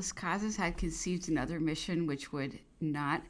Las Casas had conceived another mission which would not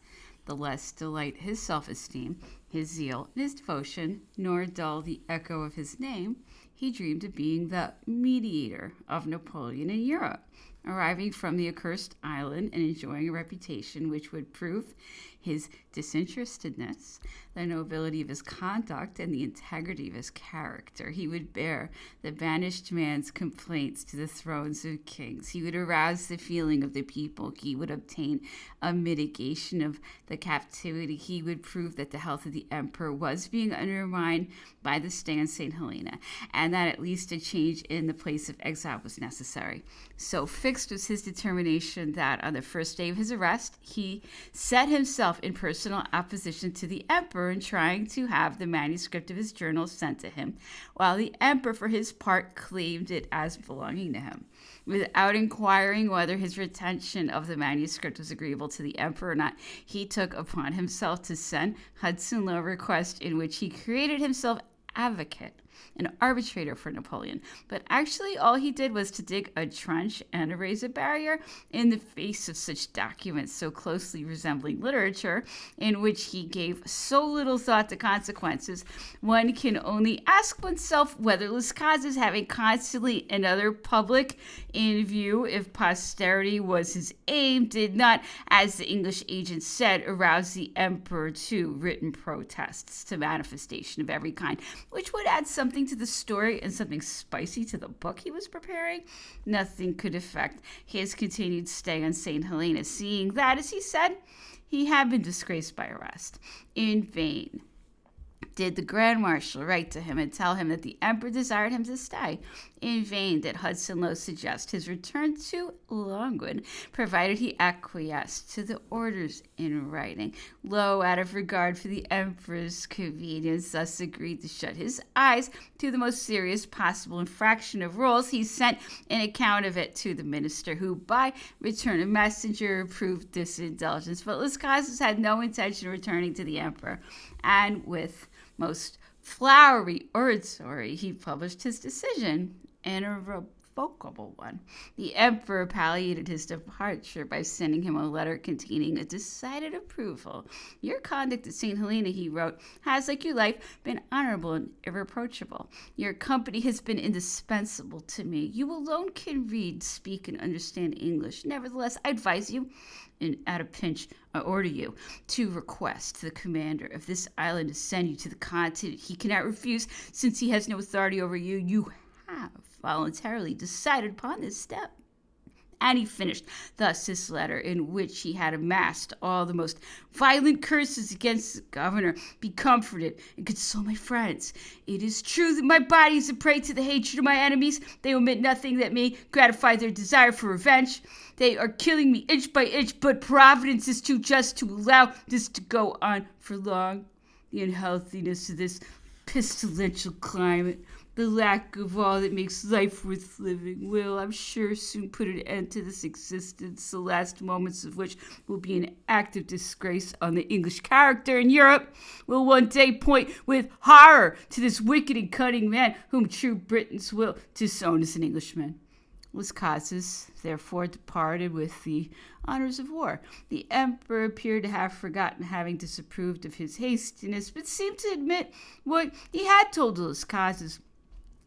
the less delight his self-esteem, his zeal, and his devotion, nor dull the echo of his name. He dreamed of being the mediator of Napoleon in Europe, arriving from the accursed island and enjoying a reputation which would prove his disinterestedness, the nobility of his conduct, and the integrity of his character. He would bear the banished man's complaints to the thrones of kings. He would arouse the feeling of the people. He would obtain a mitigation of the captivity. He would prove that the health of the emperor was being undermined by the stay in St. Helena, and that at least a change in the place of exile was necessary. So fixed was his determination that on the first day of his arrest, he set himself in personal opposition to the emperor in trying to have the manuscript of his journal sent to him, while the emperor, for his part, claimed it as belonging to him. Without inquiring whether his retention of the manuscript was agreeable to the emperor or not, he took upon himself to send Hudson Lowe a request in which he created himself advocate, an arbitrator for Napoleon. But actually all he did was to dig a trench and raise a barrier in the face of such documents so closely resembling literature, in which he gave so little thought to consequences. One can only ask oneself whether Las Casas, having constantly another public in view, if posterity was his aim, did not, as the English agent said, arouse the emperor to written protests, to manifestation of every kind, which would add something to the story and something spicy to the book he was preparing. Nothing could affect his continued stay on St. Helena, seeing that, as he said, he had been disgraced by arrest. In vain did the Grand Marshal write to him and tell him that the emperor desired him to stay. In vain did Hudson Lowe suggest his return to Longwood, provided he acquiesced to the orders in writing. Lowe, out of regard for the emperor's convenience, thus agreed to shut his eyes to the most serious possible infraction of rules. He sent an account of it to the minister, who, by return of messenger, approved this indulgence. But Las Casas had no intention of returning to the emperor, and with most flowery oratory, he published his decision, an irrevocable one. The emperor palliated his departure by sending him a letter containing a decided approval. Your conduct at St. Helena, he wrote, has, like your life, been honorable and irreproachable. Your company has been indispensable to me. You alone can read, speak, and understand English. Nevertheless, I advise you, and at a pinch, I order you to request the commander of this island to send you to the continent. He cannot refuse, since he has no authority over you. You have voluntarily decided upon this step. And he finished thus his letter, in which he had amassed all the most violent curses against the governor. Be comforted and console my friends. It is true that my body is a prey to the hatred of my enemies. They omit nothing that may gratify their desire for revenge. They are killing me inch by inch, but Providence is too just to allow this to go on for long. The unhealthiness of this pestilential climate, the lack of all that makes life worth living, will, I'm sure, soon put an end to this existence, the last moments of which will be an act of disgrace on the English character in Europe, will one day point with horror to this wicked and cunning man whom true Britons will disown as an Englishman. Las Casas therefore departed with the honors of war. The emperor appeared to have forgotten having disapproved of his hastiness, but seemed to admit what he had told Las Casas.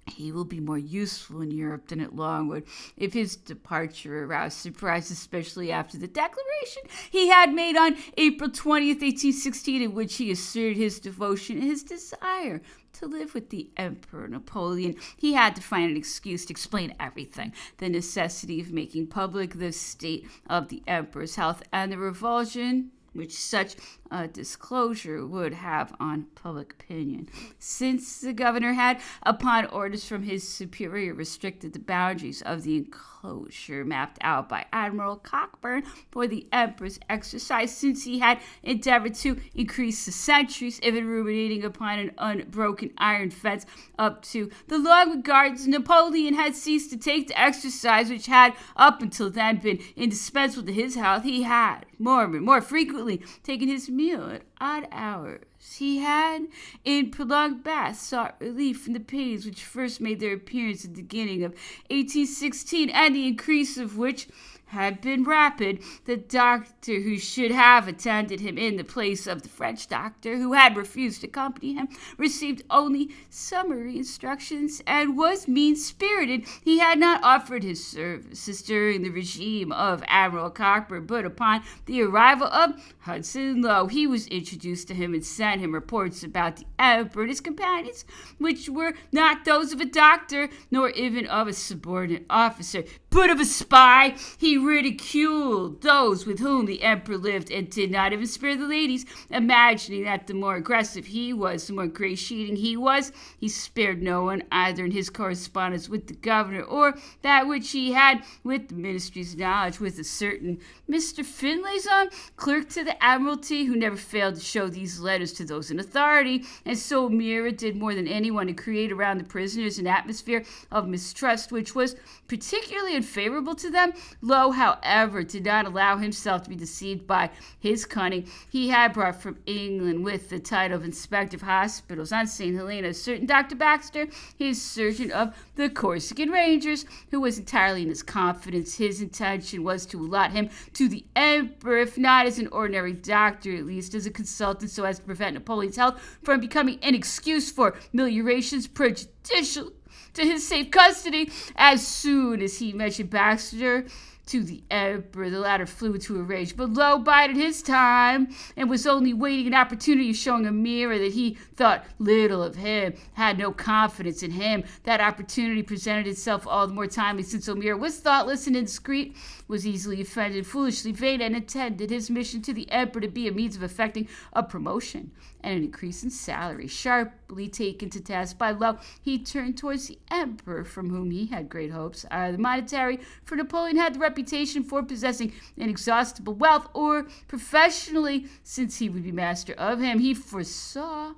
He will be more useful in Europe than at Longwood. If his departure aroused surprise, especially after the declaration he had made on April 20th, 1816, in which he asserted his devotion and his desire to live with the Emperor Napoleon, he had to find an excuse to explain everything: the necessity of making public the state of the emperor's health, and the revulsion which such a disclosure would have on public opinion. Since the governor had, upon orders from his superior, restricted the boundaries of the enclosure mapped out by Admiral Cockburn for the emperor's exercise, since he had endeavored to increase the sentries, even ruminating upon an unbroken iron fence up to the Longwood Gardens, Napoleon had ceased to take the exercise which had up until then been indispensable to his health. He had more frequently taken his meal at odd hours. He had, in prolonged baths, sought relief from the pains which first made their appearance at the beginning of 1816, and the increase of which had been rapid. The doctor who should have attended him in the place of the French doctor, who had refused to accompany him, received only summary instructions and was mean-spirited. He had not offered his services during the regime of Admiral Cockburn, but upon the arrival of Hudson Lowe, he was introduced to him and sent him reports about the Emperor and his companions, which were not those of a doctor, nor even of a subordinate officer, but of a spy. He ridiculed those with whom the emperor lived and did not even spare the ladies, imagining that the more aggressive he was, the more ingratiating he was. He spared no one, either in his correspondence with the governor or that which he had with the ministry's knowledge, with a certain Mr. Finlayson, clerk to the Admiralty, who never failed to show these letters to those in authority, and so Mira did more than anyone to create around the prisoners an atmosphere of mistrust which was particularly unfavorable to them. Lowe, however, did not allow himself to be deceived by his cunning. He had brought from England, with the title of Inspector of Hospitals on St. Helena, a certain Dr. Baxter, his surgeon of the Corsican Rangers, who was entirely in his confidence. His intention was to allot him to the emperor, if not as an ordinary doctor, at least as a consultant, so as to prevent Napoleon's health from becoming an excuse for meliorations prejudicial to his safe custody. As soon as he mentioned Baxter to the emperor, the latter flew into a rage, but Lowe bided his time and was only waiting an opportunity of showing Amira that he thought little of him, had no confidence in him. That opportunity presented itself all the more timely since Amira was thoughtless and indiscreet, was easily offended, foolishly vain, and intended his mission to the emperor to be a means of effecting a promotion and an increase in salary. Sharply taken to task by Lowe, he turned towards the emperor, from whom he had great hopes, either monetary, for Napoleon had the reputation for possessing inexhaustible wealth, or professionally, since he would be master of him. He foresaw,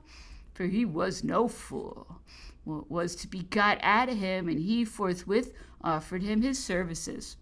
for he was no fool, what was to be got out of him, and he forthwith offered him his services.